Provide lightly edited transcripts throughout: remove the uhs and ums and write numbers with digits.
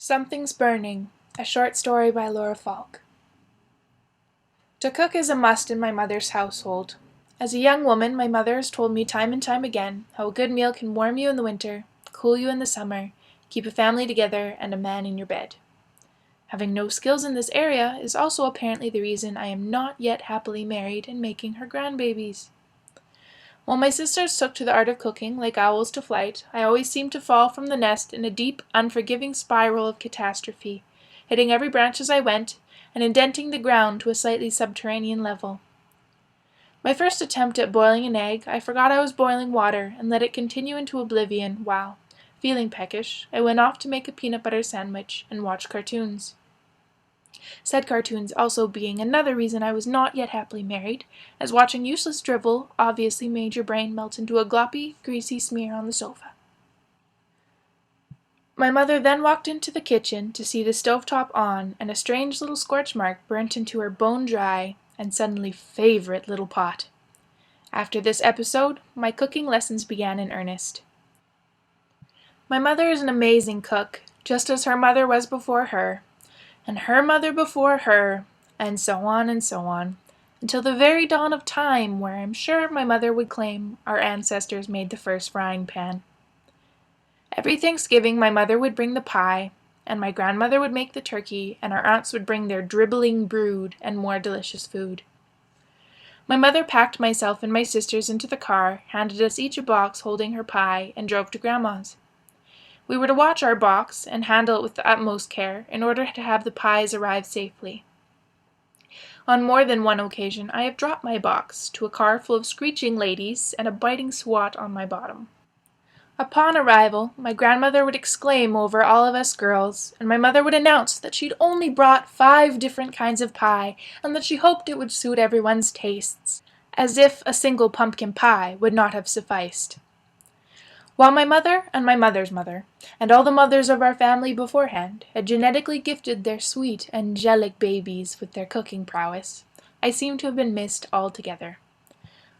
Something's Burning, a short story by Laura Falk. To cook is a must in my mother's household. As a young woman, my mother has told me time and time again how a good meal can warm you in the winter, cool you in the summer, keep a family together, and a man in your bed. Having no skills in this area is also apparently the reason I am not yet happily married and making her grandbabies. While my sisters took to the art of cooking like owls to flight, I always seemed to fall from the nest in a deep, unforgiving spiral of catastrophe, hitting every branch as I went, and indenting the ground to a slightly subterranean level. My first attempt at boiling an egg, I forgot I was boiling water and let it continue into oblivion while, feeling peckish, I went off to make a peanut butter sandwich and watch cartoons. Said cartoons also being another reason I was not yet happily married, as watching useless drivel obviously made your brain melt into a gloppy, greasy smear on the sofa. My mother then walked into the kitchen to see the stovetop on and a strange little scorch mark burnt into her bone-dry and suddenly favorite little pot. After this episode, my cooking lessons began in earnest. My mother is an amazing cook, just as her mother was before her, and her mother before her, and so on, until the very dawn of time where I'm sure my mother would claim our ancestors made the first frying pan. Every Thanksgiving my mother would bring the pie, and my grandmother would make the turkey, and our aunts would bring their dribbling brood and more delicious food. My mother packed myself and my sisters into the car, handed us each a box holding her pie, and drove to Grandma's. We were to watch our box and handle it with the utmost care in order to have the pies arrive safely. On more than one occasion I have dropped my box to a car full of screeching ladies and a biting swat on my bottom. Upon arrival, my grandmother would exclaim over all of us girls, and my mother would announce that she'd only brought 5 different kinds of pie and that she hoped it would suit everyone's tastes, as if a single pumpkin pie would not have sufficed. While my mother and my mother's mother, and all the mothers of our family beforehand, had genetically gifted their sweet, angelic babies with their cooking prowess, I seemed to have been missed altogether.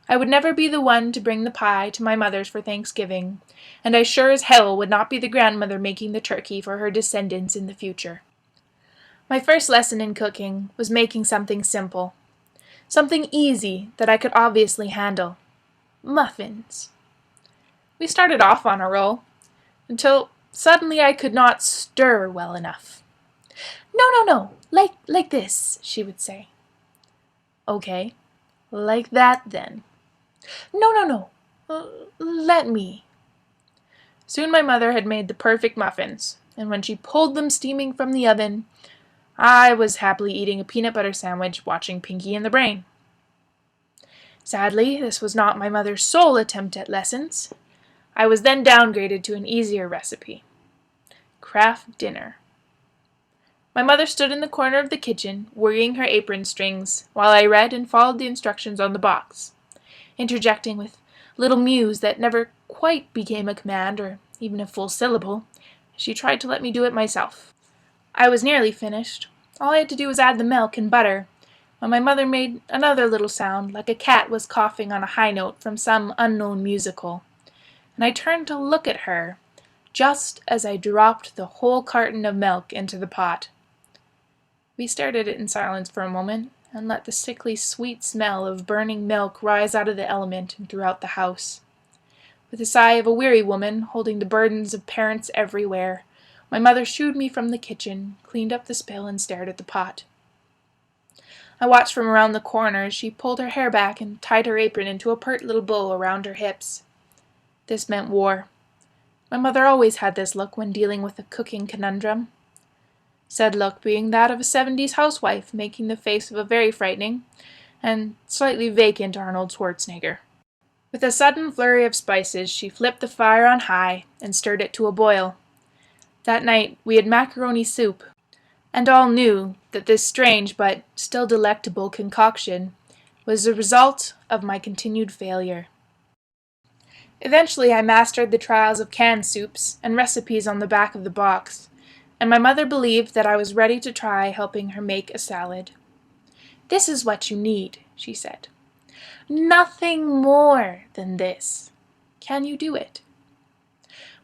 I would never be the one to bring the pie to my mother's for Thanksgiving, and I sure as hell would not be the grandmother making the turkey for her descendants in the future. My first lesson in cooking was making something simple. Something easy that I could obviously handle. Muffins. We started off on a roll, until suddenly I could not stir well enough. No, like this, she would say. Okay, like that then. No, let me. Soon my mother had made the perfect muffins, and when she pulled them steaming from the oven, I was happily eating a peanut butter sandwich watching Pinky and the Brain. Sadly, this was not my mother's sole attempt at lessons. I was then downgraded to an easier recipe. Kraft dinner. My mother stood in the corner of the kitchen, worrying her apron strings, while I read and followed the instructions on the box, interjecting with little mews that never quite became a command or even a full syllable. She tried to let me do it myself. I was nearly finished. All I had to do was add the milk and butter, when my mother made another little sound like a cat was coughing on a high note from some unknown musical, and I turned to look at her just as I dropped the whole carton of milk into the pot. We stared at it in silence for a moment, and let the sickly sweet smell of burning milk rise out of the element and throughout the house. With the sigh of a weary woman, holding the burdens of parents everywhere, my mother shooed me from the kitchen, cleaned up the spill, and stared at the pot. I watched from around the corner as she pulled her hair back and tied her apron into a pert little bow around her hips. This meant war. My mother always had this look when dealing with a cooking conundrum. Said look being that of a 70s housewife making the face of a very frightening and slightly vacant Arnold Schwarzenegger. With a sudden flurry of spices, she flipped the fire on high and stirred it to a boil. That night we had macaroni soup, and all knew that this strange but still delectable concoction was the result of my continued failure. Eventually I mastered the trials of canned soups and recipes on the back of the box, and my mother believed that I was ready to try helping her make a salad. "This is what you need," she said. "Nothing more than this. Can you do it?"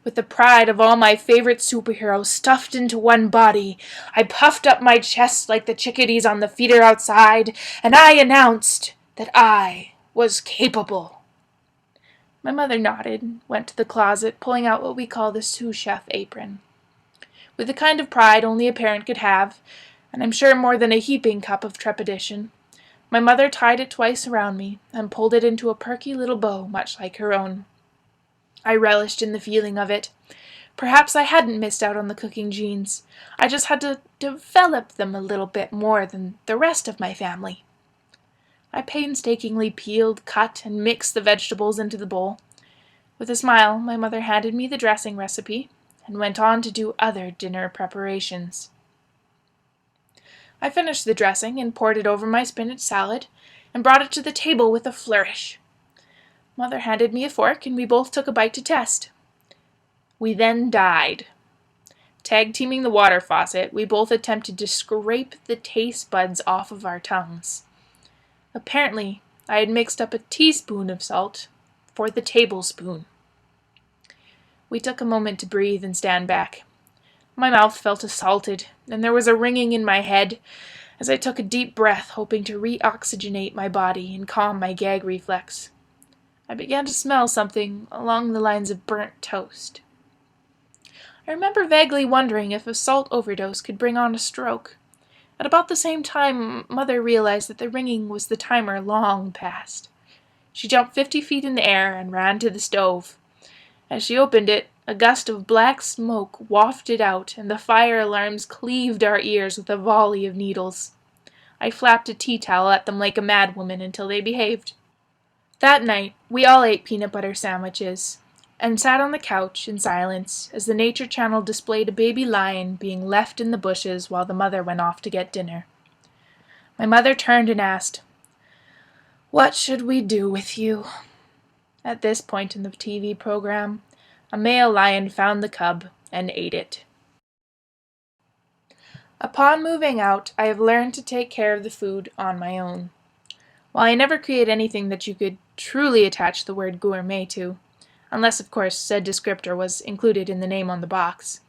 With the pride of all my favorite superheroes stuffed into one body, I puffed up my chest like the chickadees on the feeder outside, and I announced that I was capable. My mother nodded and went to the closet, pulling out what we call the sous chef apron. With the kind of pride only a parent could have, and I'm sure more than a heaping cup of trepidation, my mother tied it twice around me and pulled it into a perky little bow much like her own. I relished in the feeling of it. Perhaps I hadn't missed out on the cooking genes. I just had to develop them a little bit more than the rest of my family. I painstakingly peeled, cut, and mixed the vegetables into the bowl. With a smile, my mother handed me the dressing recipe and went on to do other dinner preparations. I finished the dressing and poured it over my spinach salad and brought it to the table with a flourish. Mother handed me a fork and we both took a bite to test. We then died. Tag-teaming the water faucet, we both attempted to scrape the taste buds off of our tongues. Apparently, I had mixed up a teaspoon of salt for the tablespoon. We took a moment to breathe and stand back. My mouth felt assaulted, and there was a ringing in my head as I took a deep breath, hoping to re-oxygenate my body and calm my gag reflex. I began to smell something along the lines of burnt toast. I remember vaguely wondering if a salt overdose could bring on a stroke. At about the same time, Mother realized that the ringing was the timer long past. She jumped 50 feet in the air and ran to the stove. As she opened it, a gust of black smoke wafted out, and the fire alarms cleaved our ears with a volley of needles. I flapped a tea towel at them like a madwoman until they behaved. That night, we all ate peanut butter sandwiches and sat on the couch in silence as the Nature Channel displayed a baby lion being left in the bushes while the mother went off to get dinner. My mother turned and asked, "What should we do with you?" At this point in the TV program, a male lion found the cub and ate it. Upon moving out, I have learned to take care of the food on my own. While I never create anything that you could truly attach the word gourmet to, unless of course said descriptor was included in the name on the box,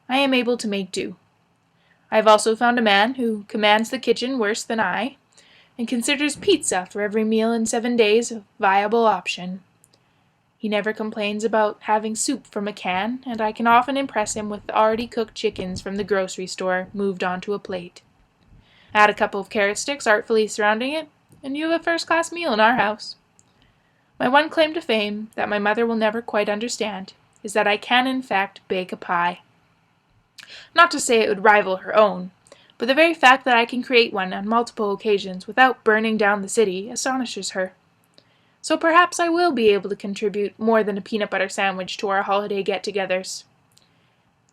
I am able to make do. I have also found a man who commands the kitchen worse than I, and considers pizza for every meal in 7 days a viable option. He never complains about having soup from a can, and I can often impress him with the already cooked chickens from the grocery store moved onto a plate. Add a couple of carrot sticks artfully surrounding it, and you have a first-class meal in our house. My one claim to fame, that my mother will never quite understand, is that I can in fact bake a pie. Not to say it would rival her own, but the very fact that I can create one on multiple occasions without burning down the city astonishes her. So perhaps I will be able to contribute more than a peanut butter sandwich to our holiday get-togethers.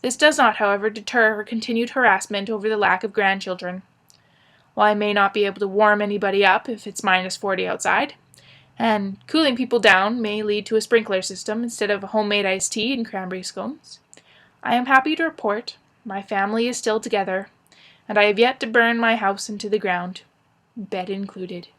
This does not, however, deter her continued harassment over the lack of grandchildren. While I may not be able to warm anybody up if it's -40 outside, and cooling people down may lead to a sprinkler system instead of a homemade iced tea and cranberry scones, I am happy to report my family is still together, and I have yet to burn my house into the ground, bed included.